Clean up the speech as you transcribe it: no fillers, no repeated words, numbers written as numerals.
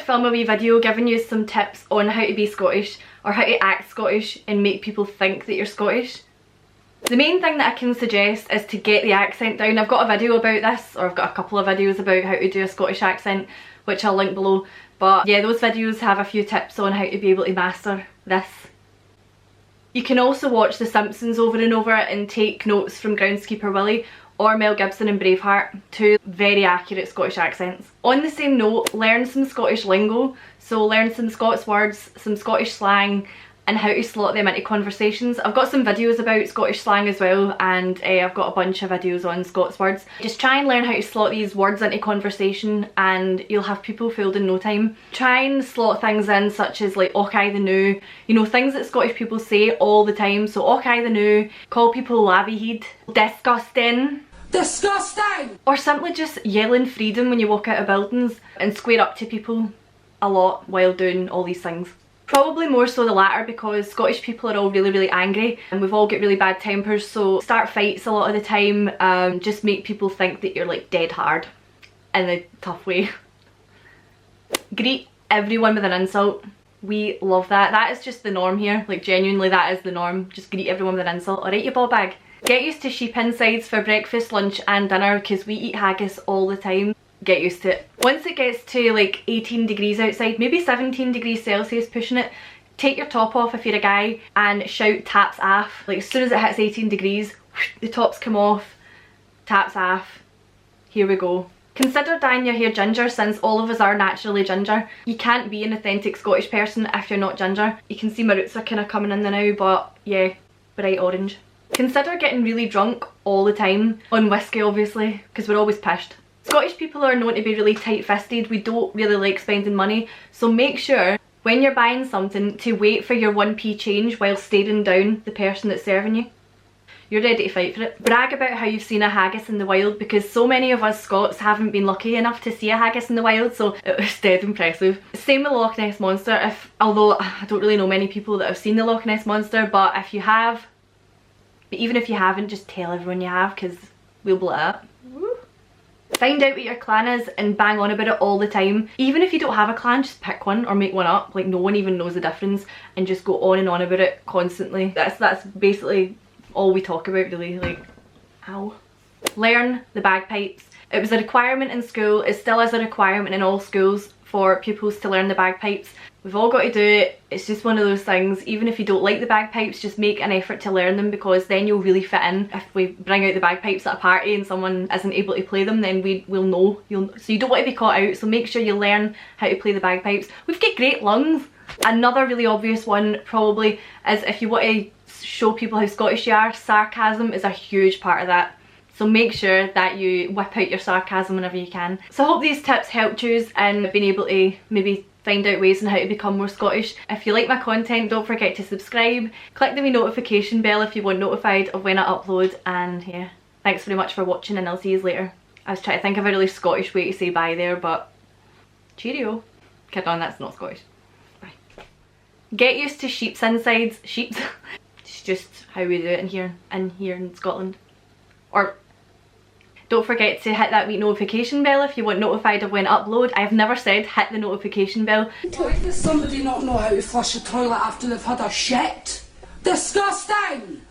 film a wee video giving you some tips on how to be Scottish or how to act Scottish and make people think that you're Scottish. The main thing that I can suggest is to get the accent down. I've got a video about this, or I've got a couple of videos about how to do a Scottish accent, which I'll link below. But yeah, those videos have a few tips on how to be able to master this. You can also watch The Simpsons over and over and take notes from Groundskeeper Willie or Mel Gibson in Braveheart, two very accurate Scottish accents. On the same note, learn some Scottish lingo, so learn some Scots words, some Scottish slang, and how to slot them into conversations. I've got some videos about Scottish slang as well, and I've got a bunch of videos on Scots words. Just try and learn how to slot these words into conversation and you'll have people fooled in no time. Try and slot things in such as like "Och aye the noo," you know, things that Scottish people say all the time. So "Och aye the noo," call people "lavvyheed," "disgusting," "disgusting," or simply just yelling freedom when you walk out of buildings and square up to people a lot while doing all these things. Probably more so the latter, because Scottish people are all really angry and we've all got really bad tempers, so start fights a lot of the time. Just make people think that you're like dead hard in a tough way. Greet everyone with an insult. We love that. That is just the norm here, like genuinely that is the norm. Just greet everyone with an insult. Alright, you ball bag. Get used to sheep insides for breakfast, lunch and dinner, because we eat haggis all the time. Get used to it. Once it gets to like 18 degrees outside, maybe 17 degrees Celsius pushing it, take your top off if you're a guy and shout "taps off." Like as soon as it hits 18 degrees, the tops come off, taps off, here we go. Consider dyeing your hair ginger, since all of us are naturally ginger. You can't be an authentic Scottish person if you're not ginger. You can see my roots are kind of coming in there now, but yeah, bright orange. Consider getting really drunk all the time, on whiskey obviously, because we're always pissed. Scottish people are known to be really tight-fisted. We don't really like spending money, so make sure when you're buying something to wait for your 1p change while staring down the person that's serving you. You're ready to fight for it. Brag about how you've seen a haggis in the wild, because so many of us Scots haven't been lucky enough to see a haggis in the wild, so it was dead impressive. Same with the Loch Ness Monster, although I don't really know many people that have seen the Loch Ness Monster, but if you have, but even if you haven't, just tell everyone you have, because we'll blow it up. Find out what your clan is and bang on about it all the time. Even if you don't have a clan, just pick one or make one up. Like no one even knows the difference, and just go on and on about it constantly. That's basically all we talk about really, like, ow. Learn the bagpipes. It was a requirement in school, it still is a requirement in all schools for pupils to learn the bagpipes. We've all got to do it. It's just one of those things. Even if you don't like the bagpipes, just make an effort to learn them, because then you'll really fit in. If we bring out the bagpipes at a party and someone isn't able to play them, then we'll know. So you don't want to be caught out, so make sure you learn how to play the bagpipes. We've got great lungs. Another really obvious one probably is if you want to show people how Scottish you are, sarcasm is a huge part of that. So make sure that you whip out your sarcasm whenever you can. So I hope these tips helped you in being able to maybe find out ways on how to become more Scottish. If you like my content, don't forget to subscribe. Click the wee notification bell if you want notified of when I upload, and yeah, thanks very much for watching and I'll see you later. I was trying to think of a really Scottish way to say bye there, but cheerio. Kid on, that's not Scottish. Bye. Get used to sheep's insides. Sheep's it's just how we do it in here in Scotland. Or don't forget to hit that wee notification bell if you want notified of when I upload. I've never said hit the notification bell. Why does somebody not know how to flush a toilet after they've had a shit? Disgusting!